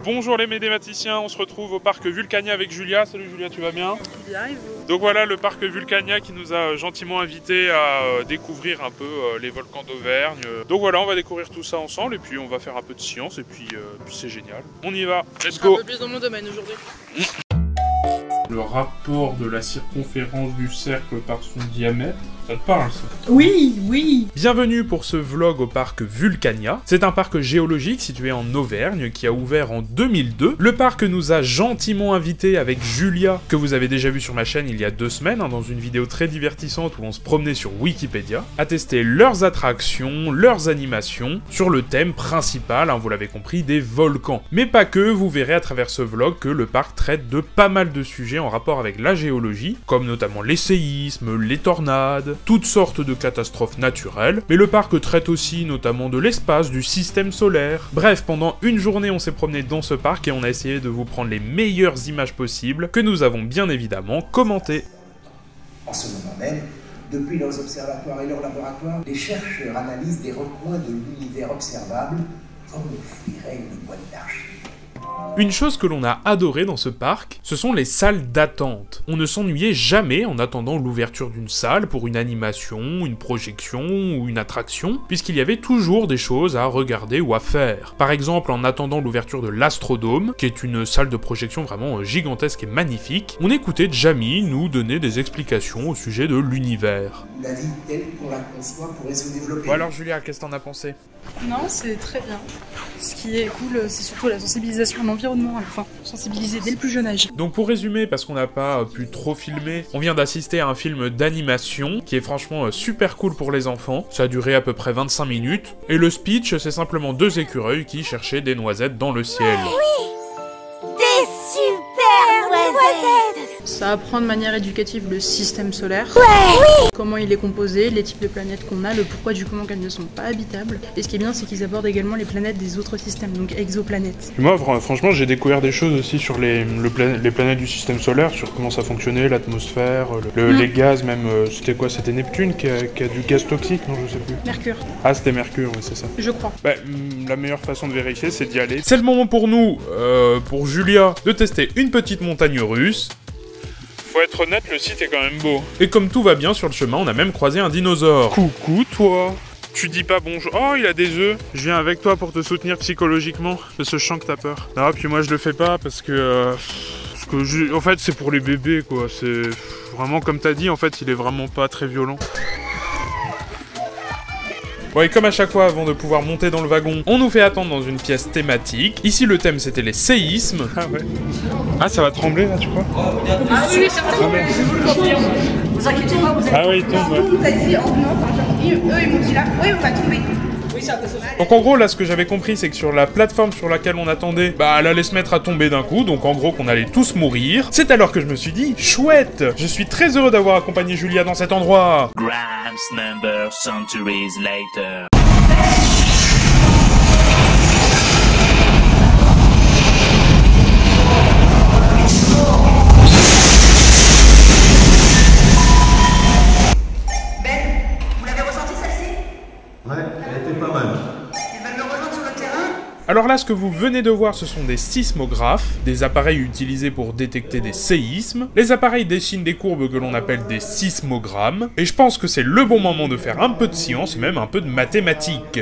Bonjour les médématiciens, on se retrouve au parc Vulcania avec Julia. Salut Julia, tu vas bien? Bien, et vous? Donc voilà le parc Vulcania qui nous a gentiment invités à découvrir un peu les volcans d'Auvergne. Donc voilà, on va découvrir tout ça ensemble et puis on va faire un peu de science et puis c'est génial. On y va, let's go! Un peu plus dans mon domaine aujourd'hui. Le rapport de la circonférence du cercle par son diamètre, ça te parle ça? Oui, oui. Bienvenue pour ce vlog au parc Vulcania. C'est un parc géologique situé en Auvergne qui a ouvert en 2002. Le parc nous a gentiment invités avec Julia, que vous avez déjà vu sur ma chaîne il y a 2 semaines, dans une vidéo très divertissante où on se promenait sur Wikipédia, à tester leurs attractions, leurs animations, sur le thème principal, vous l'avez compris, des volcans. Mais pas que, vous verrez à travers ce vlog que le parc traite de pas mal de sujets en rapport avec la géologie, comme notamment les séismes, les tornades, toutes sortes de catastrophes naturelles, mais le parc traite aussi notamment de l'espace, du système solaire. Bref, pendant une journée on s'est promené dans ce parc et on a essayé de vous prendre les meilleures images possibles, que nous avons bien évidemment commentées. En ce moment même, depuis leurs observatoires et leurs laboratoires, les chercheurs analysent des recoins de l'univers observable comme le fouillerait une boîte d'archives. Une chose que l'on a adoré dans ce parc, ce sont les salles d'attente. On ne s'ennuyait jamais en attendant l'ouverture d'une salle pour une animation, une projection ou une attraction, puisqu'il y avait toujours des choses à regarder ou à faire. Par exemple, en attendant l'ouverture de l'Astrodome, qui est une salle de projection vraiment gigantesque et magnifique, on écoutait Jamie nous donner des explications au sujet de l'univers. La vie telle qu'on la conçoit pourrait se développer. Bon alors Julia, qu'est-ce que t'en as pensé? Non, c'est très bien. Ce qui est cool, c'est surtout la sensibilisation à l'environnement à la fin. Sensibiliser dès le plus jeune âge. Donc pour résumer, parce qu'on n'a pas pu trop filmer, on vient d'assister à un film d'animation qui est franchement super cool pour les enfants. Ça a duré à peu près 25 minutes. Et le speech, c'est simplement 2 écureuils qui cherchaient des noisettes dans le ciel. Oui, des super noisettes. Ça apprend de manière éducative le système solaire. Ouais, oui. Comment il est composé, les types de planètes qu'on a, le pourquoi du comment qu'elles ne sont pas habitables. Et ce qui est bien, c'est qu'ils abordent également les planètes des autres systèmes, donc exoplanètes. Et moi, franchement, j'ai découvert des choses aussi sur les planètes du système solaire, sur comment ça fonctionnait, l'atmosphère, les gaz, même. C'était quoi? C'était Neptune qui a du gaz toxique? Non, je sais plus. Mercure. Ah, c'était Mercure, oui, c'est ça. Je crois. Bah, la meilleure façon de vérifier, c'est d'y aller. C'est le moment pour nous, pour Julia, de tester une petite montagne russe. Faut être honnête, le site est quand même beau. Et comme tout va bien sur le chemin, on a même croisé un dinosaure. Coucou toi. Tu dis pas bonjour. Oh, il a des œufs. Je viens avec toi pour te soutenir psychologiquement. Parce que je sens que t'as peur. Non, puis moi je le fais pas parce que... en fait, c'est pour les bébés, quoi. C'est vraiment comme t'as dit, en fait, il est vraiment pas très violent. Bon, et comme à chaque fois, avant de pouvoir monter dans le wagon, on nous fait attendre dans une pièce thématique. Ici, le thème, c'était les séismes. Ah ouais. Ah, ça va trembler, là, tu crois? Ah oui, c'est vrai. Je vous le confirme. Vous inquiétez pas, vous Ah oui, il tombe, ouais. On nous a dit en venant, eux ils m'ont dit là, oui, on va tomber. Oui, ça peut se faire. Donc en gros, là, ce que j'avais compris, c'est que sur la plateforme sur laquelle on attendait, bah, elle allait se mettre à tomber d'un coup, donc en gros qu'on allait tous mourir. C'est alors que je me suis dit, chouette, je suis très heureux d'avoir accompagné Julia dans cet endroit. Grams number centuries later. Alors là, ce que vous venez de voir, ce sont des sismographes, des appareils utilisés pour détecter des séismes. Les appareils dessinent des courbes que l'on appelle des sismogrammes, et je pense que c'est le bon moment de faire un peu de science et même un peu de mathématiques.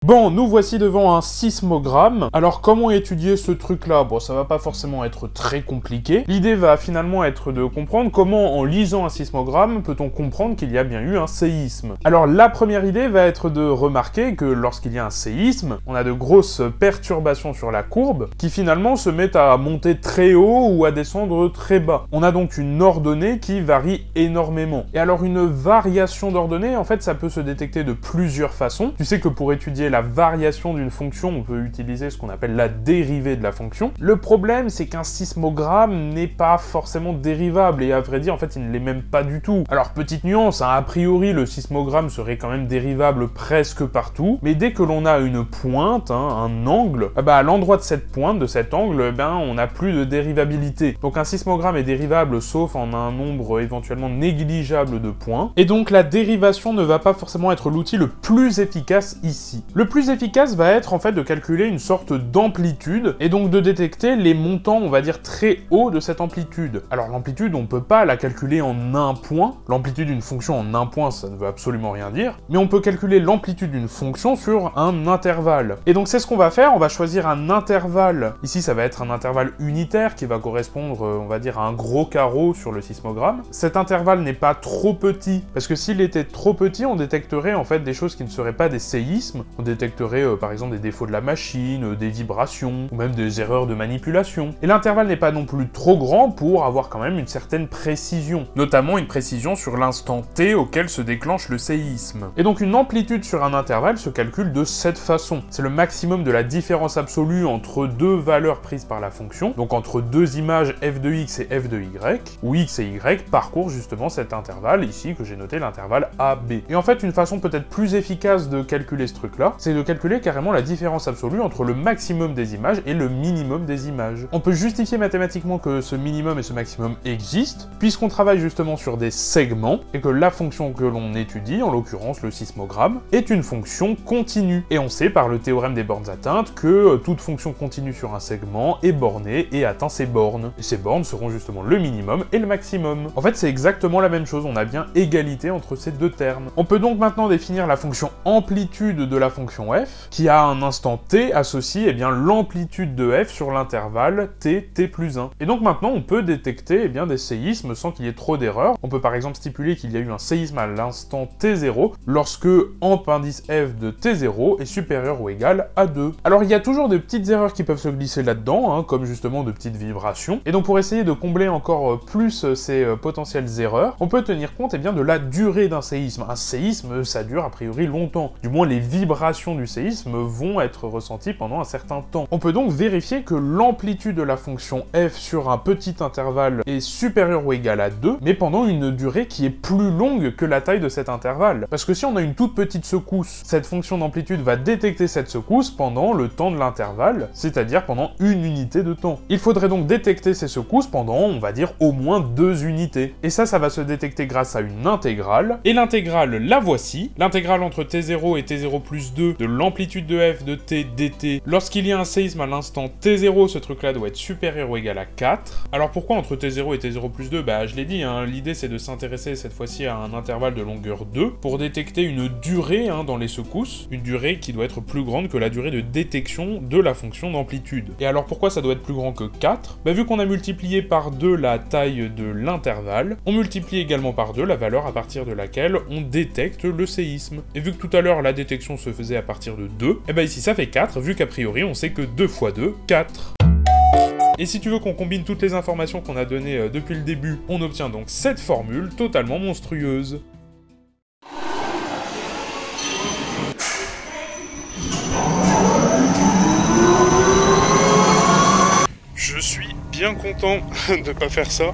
Bon, nous voici devant un sismogramme. Alors, comment étudier ce truc-là? Bon, ça va pas forcément être très compliqué. L'idée va finalement être de comprendre comment, en lisant un sismogramme, peut-on comprendre qu'il y a bien eu un séisme. Alors, la première idée va être de remarquer que lorsqu'il y a un séisme, on a de grosses perturbations sur la courbe qui finalement se mettent à monter très haut ou à descendre très bas. On a donc une ordonnée qui varie énormément. Et alors, une variation d'ordonnée, en fait, ça peut se détecter de plusieurs façons. Tu sais que pour étudier la variation d'une fonction, on peut utiliser ce qu'on appelle la dérivée de la fonction. Le problème, c'est qu'un sismogramme n'est pas forcément dérivable, et à vrai dire, en fait, il ne l'est même pas du tout. Alors, petite nuance, a priori, le sismogramme serait quand même dérivable presque partout, mais dès que l'on a une pointe, un angle, à l'endroit de cette pointe, de cet angle, on n'a plus de dérivabilité. Donc un sismogramme est dérivable sauf en un nombre éventuellement négligeable de points, et donc la dérivation ne va pas forcément être l'outil le plus efficace ici. Le Le plus efficace va être en fait de calculer une sorte d'amplitude, et donc de détecter les montants, on va dire, très hauts de cette amplitude. Alors l'amplitude, on peut pas la calculer en un point. L'amplitude d'une fonction en un point, ça ne veut absolument rien dire. Mais on peut calculer l'amplitude d'une fonction sur un intervalle. Et donc c'est ce qu'on va faire, on va choisir un intervalle. Ici, ça va être un intervalle unitaire qui va correspondre, on va dire, à un gros carreau sur le sismogramme. Cet intervalle n'est pas trop petit, parce que s'il était trop petit, on détecterait en fait des choses qui ne seraient pas des séismes. On détecterait par exemple des défauts de la machine, des vibrations, ou même des erreurs de manipulation. Et l'intervalle n'est pas non plus trop grand pour avoir quand même une certaine précision, notamment une précision sur l'instant t auquel se déclenche le séisme. Et donc une amplitude sur un intervalle se calcule de cette façon. C'est le maximum de la différence absolue entre deux valeurs prises par la fonction, donc entre deux images f de x et f de y, où x et y parcourent justement cet intervalle, ici que j'ai noté l'intervalle AB. Et en fait, une façon peut-être plus efficace de calculer ce truc-là, c'est de calculer carrément la différence absolue entre le maximum des images et le minimum des images. On peut justifier mathématiquement que ce minimum et ce maximum existent, puisqu'on travaille justement sur des segments, et que la fonction que l'on étudie, en l'occurrence le sismogramme, est une fonction continue. Et on sait par le théorème des bornes atteintes que toute fonction continue sur un segment est bornée et atteint ses bornes. Et ces bornes seront justement le minimum et le maximum. En fait, c'est exactement la même chose, on a bien égalité entre ces deux termes. On peut donc maintenant définir la fonction amplitude de la fonction f, qui a un instant t associe l'amplitude de f sur l'intervalle t plus 1. Et donc maintenant, on peut détecter des séismes sans qu'il y ait trop d'erreurs. On peut par exemple stipuler qu'il y a eu un séisme à l'instant t0 lorsque amp indice f de t0 est supérieur ou égal à 2. Alors il y a toujours des petites erreurs qui peuvent se glisser là-dedans, comme justement de petites vibrations. Et donc pour essayer de combler encore plus ces potentielles erreurs, on peut tenir compte de la durée d'un séisme. Un séisme, ça dure a priori longtemps. Du moins les vibrations du séisme vont être ressenties pendant un certain temps. On peut donc vérifier que l'amplitude de la fonction f sur un petit intervalle est supérieure ou égale à 2, mais pendant une durée qui est plus longue que la taille de cet intervalle. Parce que si on a une toute petite secousse, cette fonction d'amplitude va détecter cette secousse pendant le temps de l'intervalle, c'est-à-dire pendant une unité de temps. Il faudrait donc détecter ces secousses pendant, on va dire, au moins 2 unités. Et ça va se détecter grâce à une intégrale. Et l'intégrale, la voici. L'intégrale entre t0 et t0 plus 2 de l'amplitude de f de t dt. Lorsqu'il y a un séisme à l'instant t0, ce truc-là doit être supérieur ou égal à 4. Alors pourquoi entre t0 et t0 plus 2 ? Je l'ai dit, l'idée c'est de s'intéresser cette fois-ci à un intervalle de longueur 2 pour détecter une durée dans les secousses, une durée qui doit être plus grande que la durée de détection de la fonction d'amplitude. Et alors pourquoi ça doit être plus grand que 4 ? Vu qu'on a multiplié par 2 la taille de l'intervalle, on multiplie également par 2 la valeur à partir de laquelle on détecte le séisme. Et vu que tout à l'heure la détection se faisait à partir de 2, ici ça fait 4, vu qu'a priori on sait que 2 fois 2, 4. Et si tu veux qu'on combine toutes les informations qu'on a données depuis le début, on obtient donc cette formule totalement monstrueuse. Je suis bien content de pas faire ça.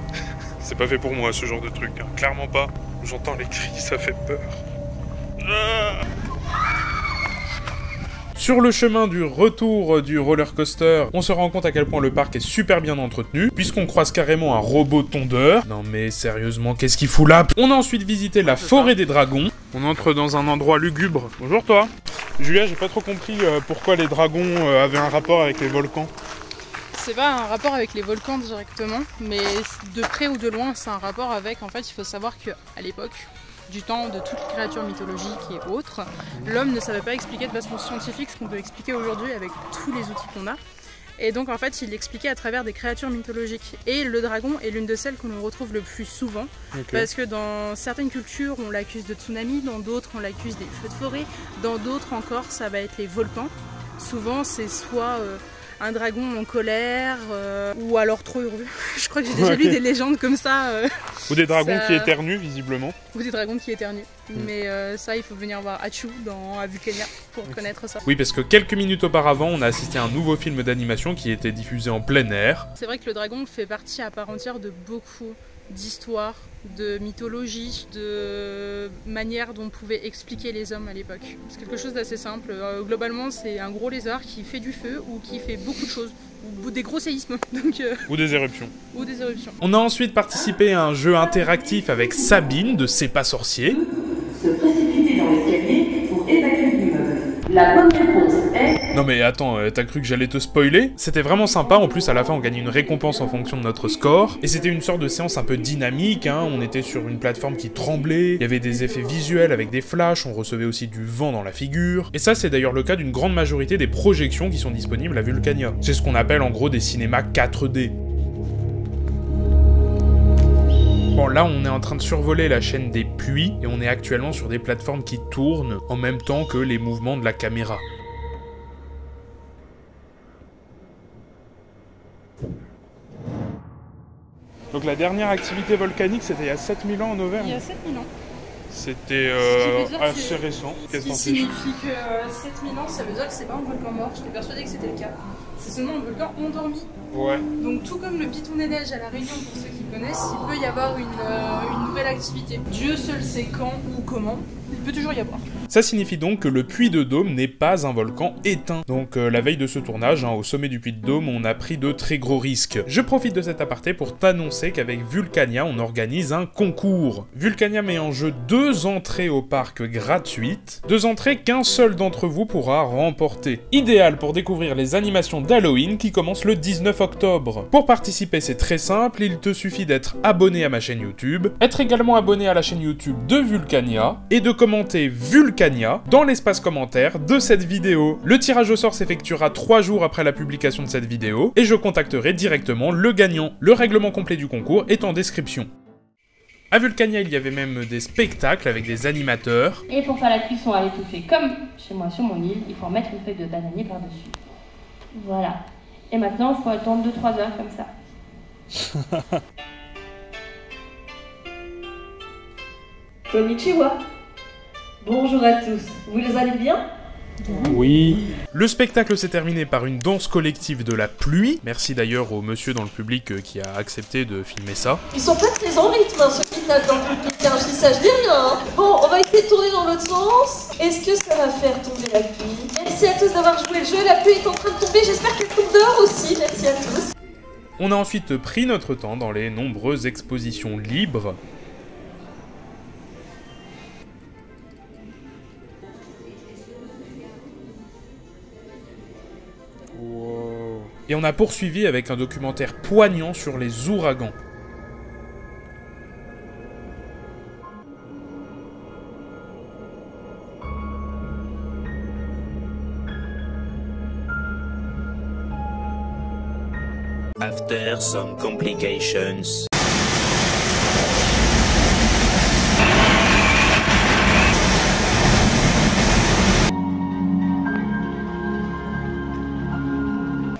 C'est pas fait pour moi ce genre de truc, clairement pas. J'entends les cris, ça fait peur. Sur le chemin du retour du roller coaster, on se rend compte à quel point le parc est super bien entretenu, puisqu'on croise carrément un robot tondeur. Non mais sérieusement, qu'est-ce qu'il fout là? On a ensuite visité la forêt des dragons. On entre dans un endroit lugubre. Bonjour toi. Julia, j'ai pas trop compris pourquoi les dragons avaient un rapport avec les volcans. C'est pas un rapport avec les volcans directement, mais de près ou de loin, c'est un rapport avec, en fait, il faut savoir qu'à l'époque, du temps de toutes les créatures mythologiques et autres, l'homme ne savait pas expliquer de façon scientifique ce qu'on peut expliquer aujourd'hui avec tous les outils qu'on a. Et donc en fait, il l'expliquait à travers des créatures mythologiques. Et le dragon est l'une de celles qu'on retrouve le plus souvent, parce que dans certaines cultures, on l'accuse de tsunami, dans d'autres, on l'accuse des feux de forêt, dans d'autres encore, ça va être les volcans. Souvent, c'est soit un dragon en colère, ou alors trop heureux. Je crois que j'ai déjà lu des légendes comme ça. Ou des dragons qui éternuent, visiblement. Ou des dragons qui éternuent. Mais ça, il faut venir voir Hachu à Vulcania pour connaître ça. Oui, parce que quelques minutes auparavant, on a assisté à un nouveau film d'animation qui était diffusé en plein air. C'est vrai que le dragon fait partie à part entière de beaucoup d'histoires, de mythologie, de manière dont on pouvait expliquer les hommes à l'époque. C'est quelque chose d'assez simple. Globalement, c'est un gros lézard qui fait du feu ou qui fait beaucoup de choses. Ou des gros séismes. Donc, ou des éruptions. Ou des éruptions. On a ensuite participé à un jeu interactif avec Sabine de C'est pas sorcier. Se précipiter dans l'escalier pour évacuer l'immeuble. La bonne réponse est... Non mais attends, t'as cru que j'allais te spoiler? C'était vraiment sympa, en plus à la fin on gagnait une récompense en fonction de notre score, et c'était une sorte de séance un peu dynamique, hein, on était sur une plateforme qui tremblait, il y avait des effets visuels avec des flashs, on recevait aussi du vent dans la figure, et ça c'est d'ailleurs le cas d'une grande majorité des projections qui sont disponibles à Vulcania. C'est ce qu'on appelle en gros des cinémas 4D. Bon, là, on est en train de survoler la chaîne des puits, et on est actuellement sur des plateformes qui tournent en même temps que les mouvements de la caméra. Donc la dernière activité volcanique, c'était il y a 7000 ans en Auvergne. Il y a 7000 ans. C'était assez récent. Qu'est-ce que Ce qui signifie que 7000 ans, ça veut dire que c'est pas un volcan mort. J'étais persuadée que c'était le cas. C'est seulement un volcan endormi. Ouais. Donc tout comme le Piton des Neiges à La Réunion, pour ceux qui connaissent, il peut y avoir une nouvelle activité. Dieu seul sait quand ou comment, il peut toujours y avoir. Ça signifie donc que le Puy de Dôme n'est pas un volcan éteint. Donc la veille de ce tournage, hein, au sommet du Puy de Dôme, on a pris de très gros risques. Je profite de cet aparté pour t'annoncer qu'avec Vulcania, on organise un concours. Vulcania met en jeu 2 entrées au parc gratuites, 2 entrées qu'un seul d'entre vous pourra remporter. Idéal pour découvrir les animations d'Halloween qui commencent le 19 octobre. Pour participer, c'est très simple, il te suffit d'être abonné à ma chaîne YouTube, être également abonné à la chaîne YouTube de Vulcania, et de commenter Vulcania dans l'espace commentaire de cette vidéo. Le tirage au sort s'effectuera 3 jours après la publication de cette vidéo, et je contacterai directement le gagnant. Le règlement complet du concours est en description. À Vulcania, il y avait même des spectacles avec des animateurs. Et pour faire la cuisson à l'étouffée comme chez moi sur mon île, il faut en mettre une feuille de bananier par-dessus. Voilà. Et maintenant, il faut attendre 2-3 heures comme ça. Konnichiwa. Bonjour à tous. Vous allez bien? Oui. Le spectacle s'est terminé par une danse collective de la pluie. Merci d'ailleurs au monsieur dans le public qui a accepté de filmer ça. Ils sont pas très en rythme, hein, ceux qui tapent dans le public, hein, je dis ça, je dis rien. Hein. Bon, on va essayer de tourner dans l'autre sens. Est-ce que ça va faire tomber la pluie? Merci à tous d'avoir joué le jeu, la pluie est en train de tomber, j'espère qu'elle tombe dehors aussi, merci à tous. On a ensuite pris notre temps dans les nombreuses expositions libres. Et on a poursuivi avec un documentaire poignant sur les ouragans. After some complications.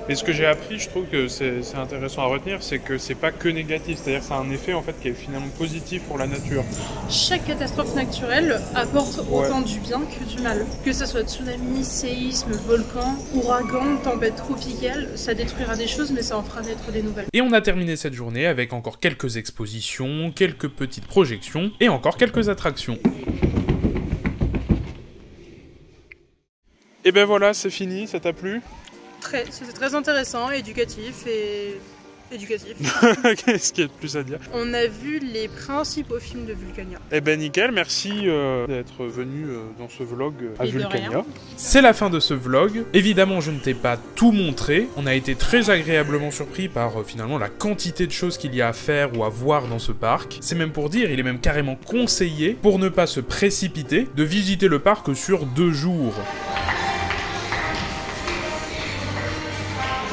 Et ce que j'ai appris, je trouve que c'est intéressant à retenir, c'est que c'est pas que négatif, c'est-à-dire que ça a un effet en fait qui est finalement positif pour la nature. Chaque catastrophe naturelle apporte autant du bien que du mal. Que ce soit tsunami, séisme, volcan, ouragan, tempête tropicale, ça détruira des choses mais ça en fera naître des nouvelles. Et on a terminé cette journée avec encore quelques expositions, quelques petites projections et encore quelques attractions. Et ben voilà, c'est fini, ça t'a plu? C'était très intéressant, éducatif et... éducatif. Qu'est-ce qu'il y a de plus à dire? On a vu les principaux films de Vulcania. Eh ben nickel, merci d'être venu dans ce vlog à Vulcania. Rien. C'est la fin de ce vlog. Évidemment, je ne t'ai pas tout montré. On a été très agréablement surpris par finalement la quantité de choses qu'il y a à faire ou à voir dans ce parc. C'est même pour dire, il est même carrément conseillé, pour ne pas se précipiter, de visiter le parc sur 2 jours.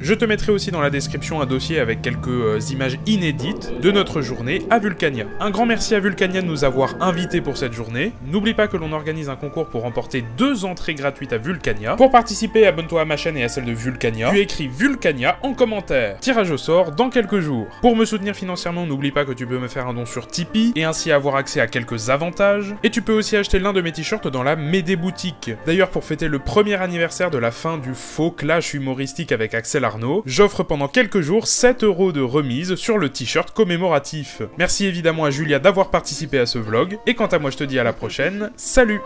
Je te mettrai aussi dans la description un dossier avec quelques images inédites de notre journée à Vulcania. Un grand merci à Vulcania de nous avoir invités pour cette journée. N'oublie pas que l'on organise un concours pour remporter 2 entrées gratuites à Vulcania. Pour participer, abonne-toi à ma chaîne et à celle de Vulcania. Tu écris Vulcania en commentaire. Tirage au sort dans quelques jours. Pour me soutenir financièrement, n'oublie pas que tu peux me faire un don sur Tipeee et ainsi avoir accès à quelques avantages. Et tu peux aussi acheter l'un de mes t-shirts dans la Médé boutique. D'ailleurs, pour fêter le premier anniversaire de la fin du faux clash humoristique avec Axel Arnaud, j'offre pendant quelques jours 7 € de remise sur le t-shirt commémoratif. Merci évidemment à Julia d'avoir participé à ce vlog, et quant à moi je te dis à la prochaine, salut!